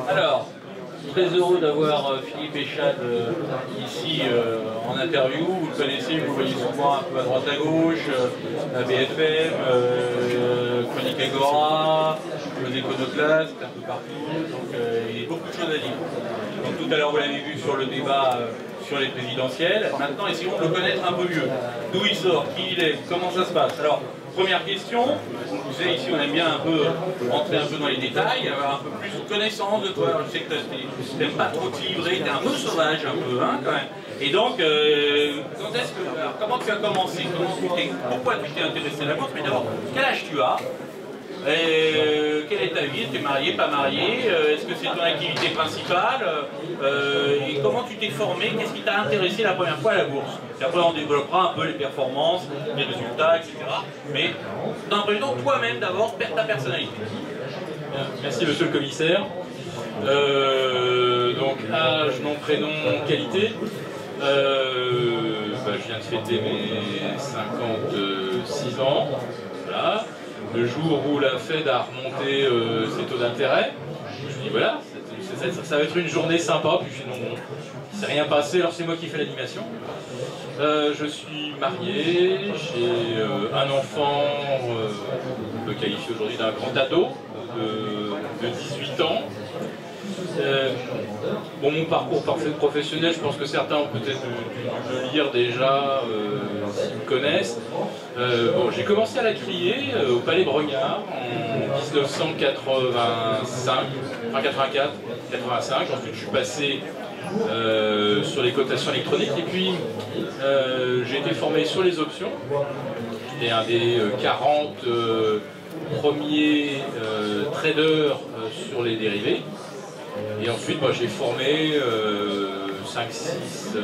Alors, très heureux d'avoir Philippe Échade ici en interview. Vous le connaissez, vous le voyez souvent un peu à droite à gauche, à BFM, Chronique Agora, aux Iconoclastes, un peu partout. Donc il y a beaucoup de choses à dire. Donc tout à l'heure vous l'avez vu sur le débat sur les présidentielles. Maintenant essayons de le connaître un peu mieux. D'où il sort, qui il est, comment ça se passe. Alors, première question, vous savez ici on aime bien un peu rentrer un peu dans les détails, avoir un peu plus de connaissance de toi. Je sais que tu n'aimes pas trop te livrer, tu es un peu sauvage un peu, hein, quand même. Et donc, comment tu as commencé, pourquoi tu t'es intéressé à la bourse, mais d'abord, quel âge tu as? Quelle est ta vie? Tu es marié, pas marié? Est-ce que c'est ton activité principale? Et comment tu t'es formé? Qu'est-ce qui t'a intéressé la première fois à la bourse? Et après on développera un peu les performances, les résultats, etc. Mais dans un premier temps, toi-même d'abord, ta personnalité. Merci monsieur le commissaire. Donc âge, nom, prénom, qualité. Je viens de fêter mes 56 ans. Voilà. Le jour où la Fed a remonté ses taux d'intérêt, je me suis dit voilà, ça va être une journée sympa, puis sinon bon, il ne s'est rien passé, alors c'est moi qui fais l'animation. Je suis marié, j'ai un enfant, on peut qualifier aujourd'hui d'un grand ado, de 18 ans. Bon, mon parcours professionnel, je pense que certains ont peut-être dû le lire déjà, s'ils me connaissent. Bon, j'ai commencé à la crier au Palais Brognard en 1985, enfin 84, 85. Ensuite, je suis passé sur les cotations électroniques et puis j'ai été formé sur les options. J'étais un des 40 premiers traders sur les dérivés. Et ensuite, moi, j'ai formé 5-6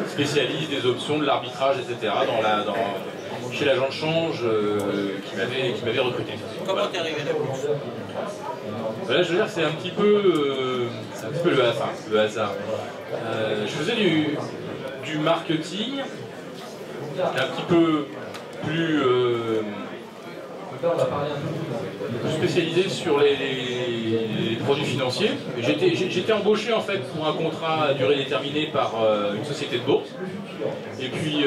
spécialistes des options, de l'arbitrage, etc. Chez l'agent de change qui m'avait recruté. Comment t'es arrivé à la bourse? Là, je veux dire, c'est un petit peu le hasard. Je faisais du marketing, un petit peu plus spécialisé sur les produits financiers. J'étais embauché en fait pour un contrat à durée déterminée par une société de bourse. Et puis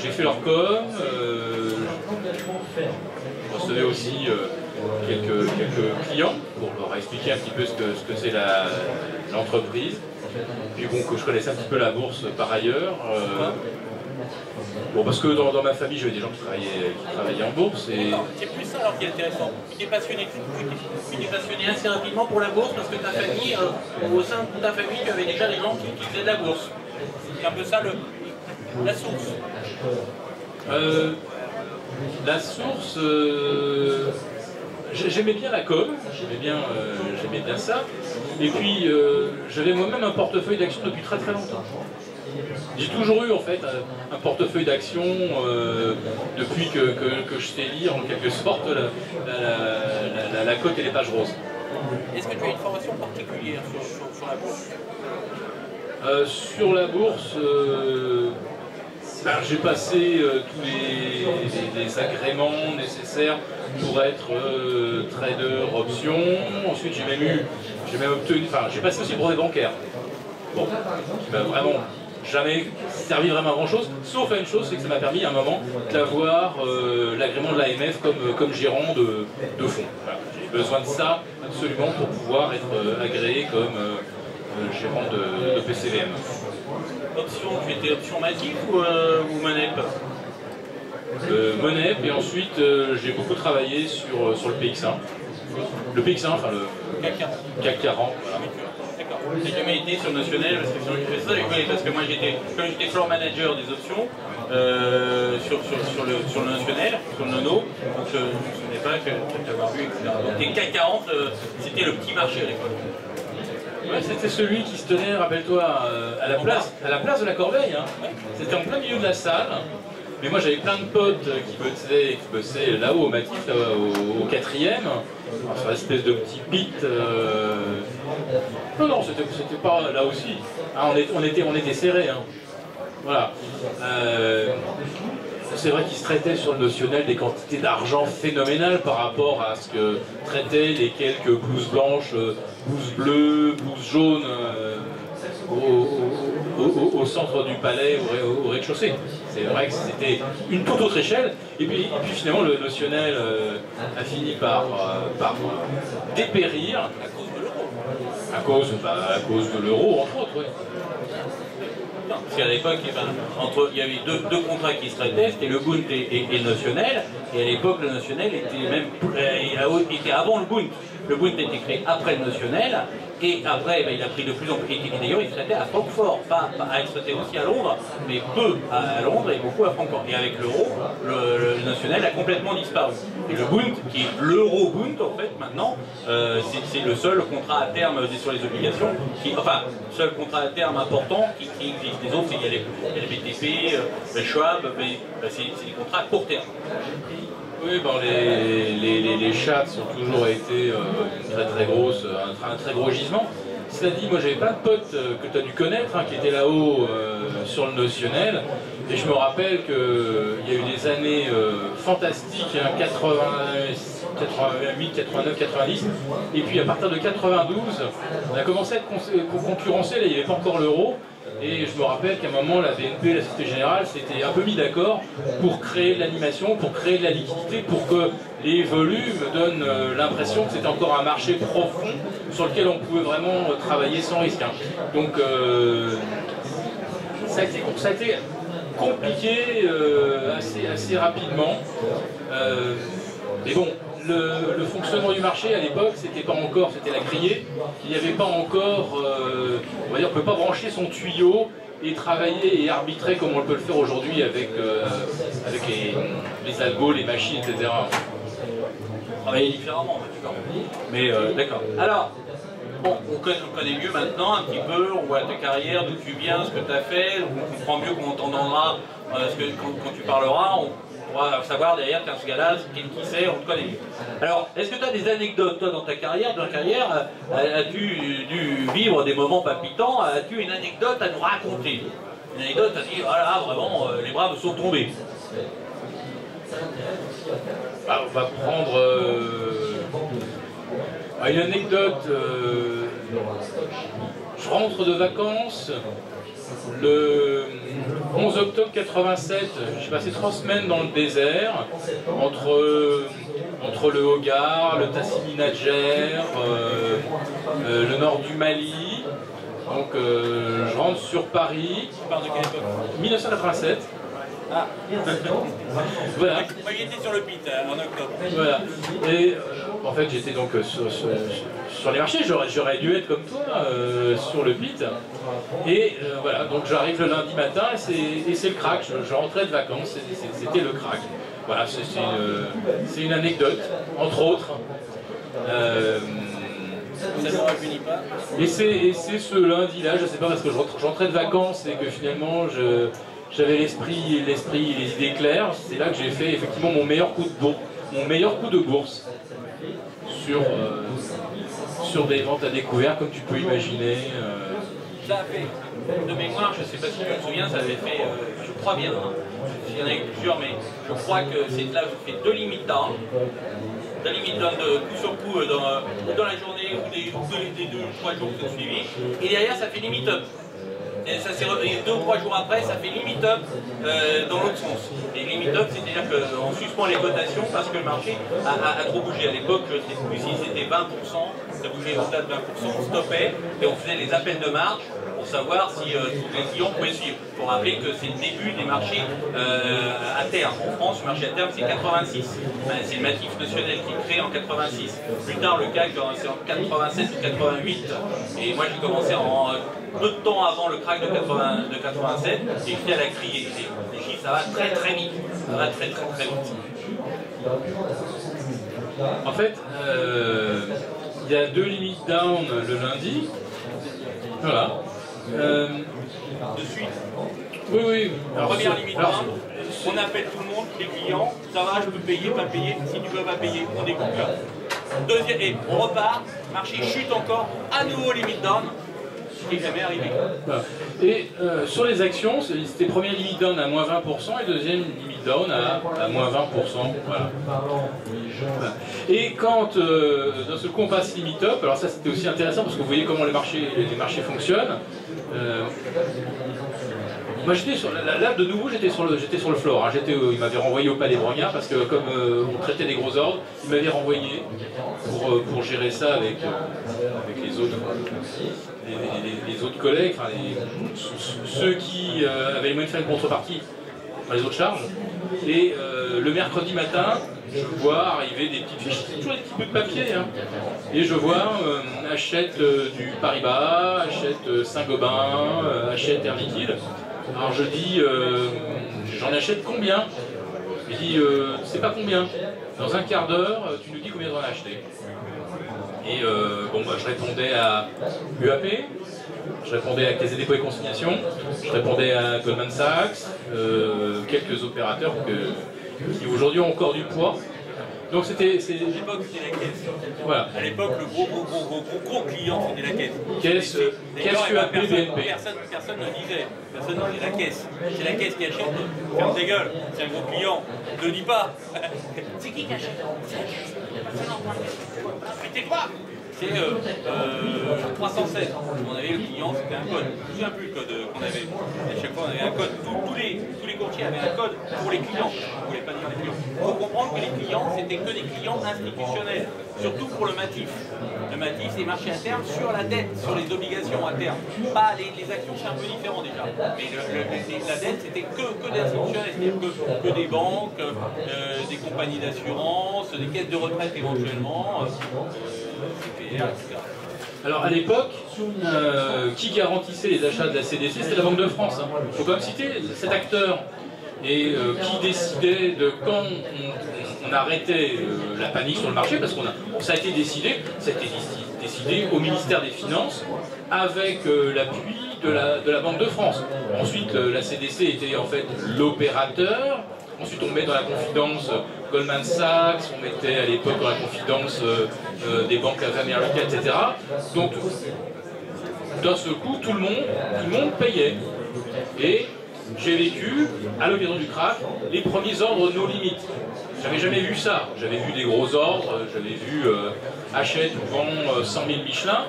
j'ai fait leur com. Je recevais aussi quelques clients pour leur expliquer un petit peu ce que c'est l'entreprise. Puis bon, que je connaissais un petit peu la bourse par ailleurs. Bon, parce que dans ma famille, j'avais des gens qui travaillaient en bourse. C'est plus ça alors qui est intéressant. Tu t'es passionné assez rapidement pour la bourse parce que ta famille, au sein de ta famille, tu avais déjà des gens qui faisaient de la bourse. C'est un peu ça la source. La source, j'aimais bien la com, j'aimais bien ça. Et puis, j'avais moi-même un portefeuille d'actions depuis très très longtemps. J'ai toujours eu en fait un portefeuille d'actions depuis que je sais lire en quelque sorte la cote et les pages roses. Est-ce que tu as une formation particulière sur la bourse? Sur la bourse, j'ai passé tous les agréments nécessaires pour être trader option. Ensuite j'ai passé aussi le brevet bancaire. Bon, qui m'a vraiment jamais servi vraiment à grand chose, sauf à une chose, c'est que ça m'a permis à un moment d'avoir l'agrément de l'AMF comme gérant de fonds. Voilà. J'ai besoin de ça absolument pour pouvoir être agréé comme gérant de PCVM. Option, tu étais option massif ou Monep? Monep, et ensuite j'ai beaucoup travaillé sur le PX1. Le PX1, enfin le CAC 40. Voilà. D'accord. J'ai jamais été sur le notionnel, parce que sinon je fais ça, parce que moi quand j'étais floor manager des options, sur le notionnel, sur le nono, donc je ne savais pas que tu avais vu, etc. Donc les CAC 40, c'était le petit marché à l'époque. Ouais, c'était celui qui se tenait, rappelle-toi, à la place de la Corbeille. Hein. C'était en plein milieu de la salle. Mais moi j'avais plein de potes qui bossaient là-haut au Matif, au 4e, sur l'espèce de petit pit. Non, c'était pas là aussi. Ah, on était serrés. Hein. Voilà. c'est vrai qu'il se traitait sur le notionnel des quantités d'argent phénoménales par rapport à ce que traitaient les quelques blouses blanches, blouses bleues, blouses jaunes au centre du palais, au rez-de-chaussée. C'est vrai que c'était une toute autre échelle. Et puis finalement, le notionnel a fini par dépérir à cause de l'euro, entre autres. Oui. Parce qu'à l'époque, il y avait deux contrats qui se traitaient, c'était le Bund et le notionnel. Et à l'époque, le notionnel était avant le Bund. Le Bund était créé après le notionnel. Et après, il a pris de plus en plus. Et d'ailleurs, il se traitait à Francfort, il se traitait aussi à Londres, mais peu à Londres et beaucoup à Francfort. Et avec l'euro, le national a complètement disparu. Et le Bund, qui est l'euro-Bund, en fait, maintenant, c'est le seul contrat à terme sur les obligations, seul contrat à terme important qui existe. Les autres, il y a le BTP, le Schwab, mais c'est des contrats à court terme. Oui, bon, les chats ont toujours été un très gros gisement. Cela dit, moi j'avais plein de potes que tu as dû connaître, qui étaient là-haut sur le notionnel. Et je me rappelle qu'il y a eu des années fantastiques, 88, 89, 90. Et puis à partir de 92, on a commencé à être concurrencé, là il n'y avait pas encore l'euro. Et je me rappelle qu'à un moment, la BNP, la Société Générale, s'était un peu mis d'accord pour créer de l'animation, pour créer de la liquidité, pour que les volumes donnent l'impression que c'était encore un marché profond sur lequel on pouvait vraiment travailler sans risque. Donc, ça a été compliqué assez rapidement. Mais bon, le fonctionnement du marché à l'époque, c'était la criée. Il n'y avait pas encore, on va dire, on ne peut pas brancher son tuyau et travailler et arbitrer comme on peut le faire aujourd'hui avec les algos, les machines, etc. Travailler différemment, d'accord. Mais d'accord. Alors, bon, on connaît mieux maintenant un petit peu, on voit ta carrière, d'où tu viens, ce que tu as fait, on comprend mieux quand on t'entendra, quand tu parleras. On va savoir derrière, tiens, ce gars-là, qui c'est, on te connaît mieux. Alors, est-ce que tu as des anecdotes, toi, dans ta carrière, as-tu dû vivre des moments palpitants, as-tu une anecdote à nous raconter? Une anecdote, tu as dit, voilà, vraiment, les bras me sont tombés. On va prendre une anecdote. Je rentre de vacances. Le 11 octobre 87, j'ai passé 3 semaines dans le désert, entre le Hogar, le Tassili Nadjer, le nord du Mali. Donc je rentre sur Paris. Tu parles de quelle époque? 1987. Ah. Voilà. Moi j'étais sur le pit en octobre. Voilà. Et en fait j'étais donc sur les marchés, j'aurais dû être comme toi sur le pit. Et voilà, donc j'arrive le lundi matin et c'est le crack. Je rentrais de vacances, c'était le crack. Voilà, c'est une anecdote, entre autres. Ça ne rajeunit pas. Et c'est ce lundi-là, je sais pas, parce que je rentrais de vacances et que finalement j'avais l'esprit et les idées claires. C'est là que j'ai fait effectivement mon meilleur coup de bourse sur des ventes à découvert, comme tu peux imaginer. Ça a fait, de mémoire, je ne sais pas si tu te souviens, ça avait fait, je crois bien, il y en a eu plusieurs, mais je crois que c'est là où j'ai fait 2 limites down. 2 limites down de coup sur coup dans la journée ou des 2-3 jours qui ont suivi. Et derrière, ça fait limit up. Et ça 2 ou 3 jours après, ça fait limit up dans l'autre sens. Et limit up, c'est-à-dire qu'on suspend les cotations parce que le marché a trop bougé. À l'époque, je ne sais plus si c'était 20%, ça bougeait au-delà de 20%, on stoppait et on faisait les appels de marge pour savoir si tous les clients pouvaient suivre. Il faut rappeler que c'est le début des marchés à terme. En France, le marché à terme, c'est 86. C'est le massif notionnel qui est créé en 86. Plus tard, le CAC, c'est en 87 ou 88. Et moi, j'ai commencé en peu de temps avant le crack de 87, et j'étais à la criée. Les chiffres, ça va très très vite. Ça va très très très vite. En fait, il y a 2 limit down le lundi. Voilà. De suite. Oui. Alors, première limite down, on appelle tout le monde, les clients, ça va, je peux payer, pas payer, si tu veux pas payer, on découpe là. Deuxième, et on repart, marché chute encore, à nouveau limite down. qui est jamais arrivé. Voilà. Et sur les actions, c'était premier limit down à moins 20% et deuxième limit down à moins 20%. Voilà. Voilà. Et quand d'un seul coup on passe limit up, alors ça c'était aussi intéressant parce que vous voyez comment les marchés fonctionnent. Moi j'étais sur là de nouveau j'étais sur le floor. Hein. Il m'avait renvoyé au Palais Brognard parce que comme on traitait des gros ordres, il m'avait renvoyé pour gérer ça avec les autres les autres collègues, enfin ceux qui avaient les moyens de faire une contrepartie, enfin, les autres charges. Et le mercredi matin, je vois arriver des petites fiches, c'est toujours des petits bouts de papier, hein. Et je vois achète du Paribas, achète Saint-Gobain, achète Air Liquide. Alors je dis, j'en achète combien? Il dit, c'est pas combien. Dans un quart d'heure, tu nous dis combien tu en as acheté. Et bon, bah, je répondais à UAP, je répondais à Caisse des dépôts et consignations, je répondais à Goldman Sachs, quelques opérateurs qui aujourd'hui ont encore du poids. Donc c'était... À l'époque c'était la caisse. Voilà. À l'époque le gros client c'était la caisse. Caisse UAP, BNP. Personne ne disait la caisse. C'est la caisse qui achète. Ferme tes gueules, c'est un gros client. Ne dis pas. C'est qui achète? C'est la caisse. Mais tais-toi. C'est 307. On avait le client, c'était un code. Je ne me souviens plus le code qu'on avait. À chaque fois, on avait un code. Tous les courtiers avaient un code pour les clients. Je ne voulais pas dire les clients. Il faut comprendre que les clients, c'était que des clients institutionnels. Surtout pour le MATIF. Le MATIF, c'est marché à terme sur la dette, sur les obligations à terme. Pas les actions, c'est un peu différent déjà. Mais la dette, c'était que des institutionnels. C'est-à-dire que des banques, des compagnies d'assurance, des caisses de retraite éventuellement. Alors à l'époque, qui garantissait les achats de la CDC, c'était la Banque de France. Il faut quand même citer cet acteur. Et qui décidait de quand on arrêtait la panique sur le marché, parce que ça a été décidé au ministère des Finances avec l'appui de la Banque de France. Ensuite, la CDC était en fait l'opérateur. Ensuite, on met dans la confidence Goldman Sachs, on mettait à l'époque dans la confidence des banques américaines, etc. Donc, d'un seul coup, tout le monde payait. Et j'ai vécu, à l'occasion du crack, les premiers ordres no limit. J'avais jamais vu ça. J'avais vu des gros ordres, j'avais vu achète ou vend 100 000 Michelin,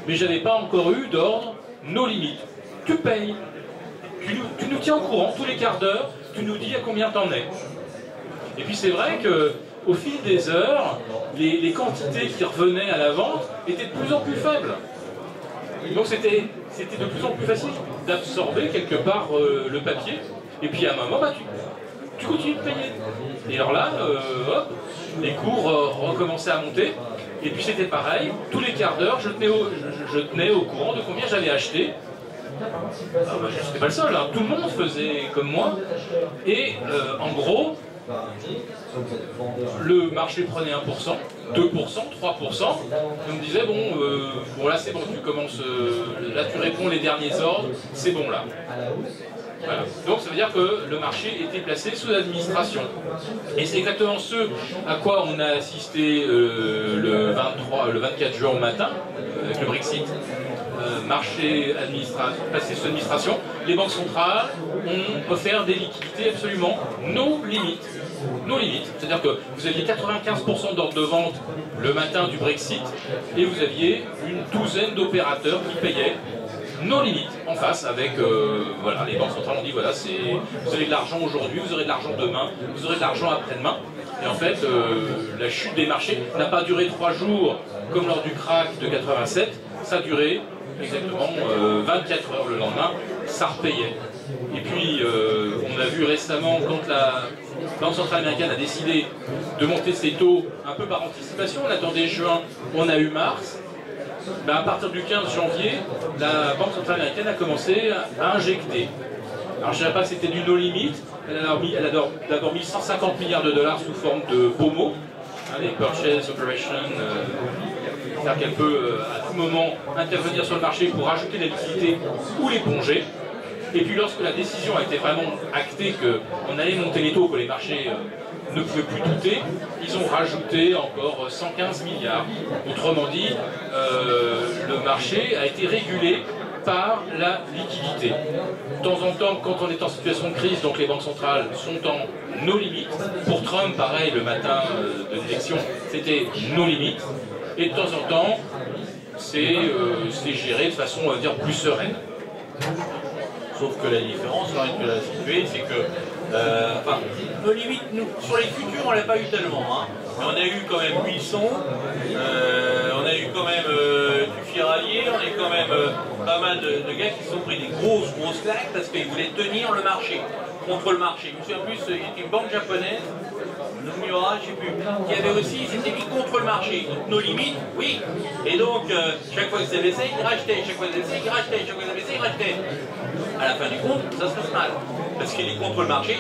mais j'avais pas encore eu d'ordre no limit. Tu payes. Tu nous tiens au courant tous les quarts d'heure, tu nous dis à combien t'en es. Et puis c'est vrai qu'au fil des heures, les quantités qui revenaient à la vente étaient de plus en plus faibles. Donc c'était de plus en plus facile d'absorber quelque part le papier. Et puis à un moment, bah, tu continues de payer. Et alors là, hop, les cours recommençaient à monter. Et puis c'était pareil, tous les quarts d'heure, je tenais au courant de combien j'avais acheté. Ah bah, je n'étais pas le seul, hein. Tout le monde faisait comme moi. Et en gros, le marché prenait 1%, 2%, 3%. Et on me disait, bon là c'est bon, tu commences, là tu réponds les derniers ordres, c'est bon là. Voilà. Donc ça veut dire que le marché était placé sous administration. Et c'est exactement ce à quoi on a assisté le 24 juin au matin, avec le Brexit. Marché passé sous administration, les banques centrales ont offert des liquidités absolument no limites. No limites. C'est-à-dire que vous aviez 95% d'ordre de vente le matin du Brexit et vous aviez une douzaine d'opérateurs qui payaient no limites en face avec voilà, les banques centrales ont dit voilà, vous avez de l'argent aujourd'hui, vous aurez de l'argent demain, vous aurez de l'argent après-demain. Et en fait, la chute des marchés n'a pas duré 3 jours comme lors du crack de 87, ça a duré exactement 24 heures le lendemain, ça repayait. Et puis, on a vu récemment, quand la Banque centrale américaine a décidé de monter ses taux un peu par anticipation, on attendait juin, on a eu mars, ben à partir du 15 janvier, la Banque centrale américaine a commencé à injecter. Alors je ne dirais pas que c'était du no limit, elle a d'abord mis 150 milliards de dollars sous forme de POMO, hein, les Purchase Operation, c'est-à-dire qu'elle peut à tout moment intervenir sur le marché pour rajouter la liquidité ou l'éponger. Et puis lorsque la décision a été vraiment actée qu'on allait monter les taux, que les marchés ne pouvaient plus douter, ils ont rajouté encore 115 milliards. Autrement dit, le marché a été régulé par la liquidité. De temps en temps, quand on est en situation de crise, donc les banques centrales sont en no limit. Pour Trump, pareil, le matin de l'élection, c'était no limit. Et de temps en temps, c'est géré de façon, on va dire, plus sereine. Sauf que la différence, j'ai envie de la situer, c'est que, enfin, nos limites, nous, sur les futurs, on l'a pas eu tellement, hein. Mais on a eu quand même Buisson, on a eu quand même Tuffi-Rallier, on a eu quand même pas mal de gars qui se sont pris des grosses claques parce qu'ils voulaient tenir le marché, contre le marché. Je me souviens plus, il y a une banque japonaise, Nomura, je sais plus, qui avait aussi, s'était mis contre le marché. Donc nos limites, oui. Et donc, chaque fois que ça baissait, ils rachetaient, chaque fois que ça baissait, ils rachetaient, chaque fois que ça baissait, ils rachetaient. À la fin du compte, ça se passe mal. Parce qu'il est contre le marché,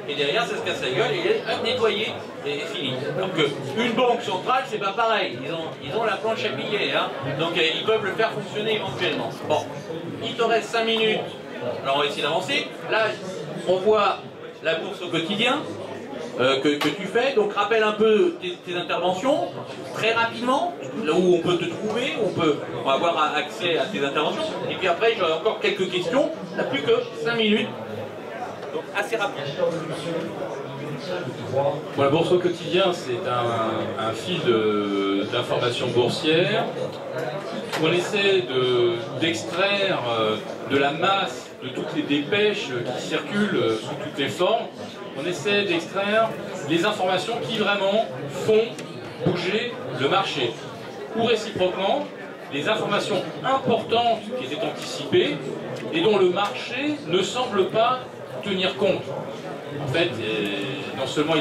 et derrière ça se casse la gueule et il est nettoyé et fini. Alors qu'une banque centrale, c'est pas pareil. Ils ont la planche à billets, hein. Donc ils peuvent le faire fonctionner éventuellement. Bon, il te reste 5 minutes. Alors on va essayer d'avancer. Là, on voit la bourse au quotidien que tu fais. Donc rappelle un peu tes interventions, très rapidement, là où on peut te trouver, on va avoir accès à tes interventions. Et puis après, j'aurai encore quelques questions. On n'a plus que 5 minutes. Donc assez rapide. Bon, la bourse au quotidien, c'est un fil d'informations boursières. On essaie d'extraire de la masse de toutes les dépêches qui circulent sous toutes les formes. On essaie d'extraire les informations qui vraiment font bouger le marché. Ou réciproquement, les informations importantes qui étaient anticipées et dont le marché ne semble pas tenir compte. En fait, non seulement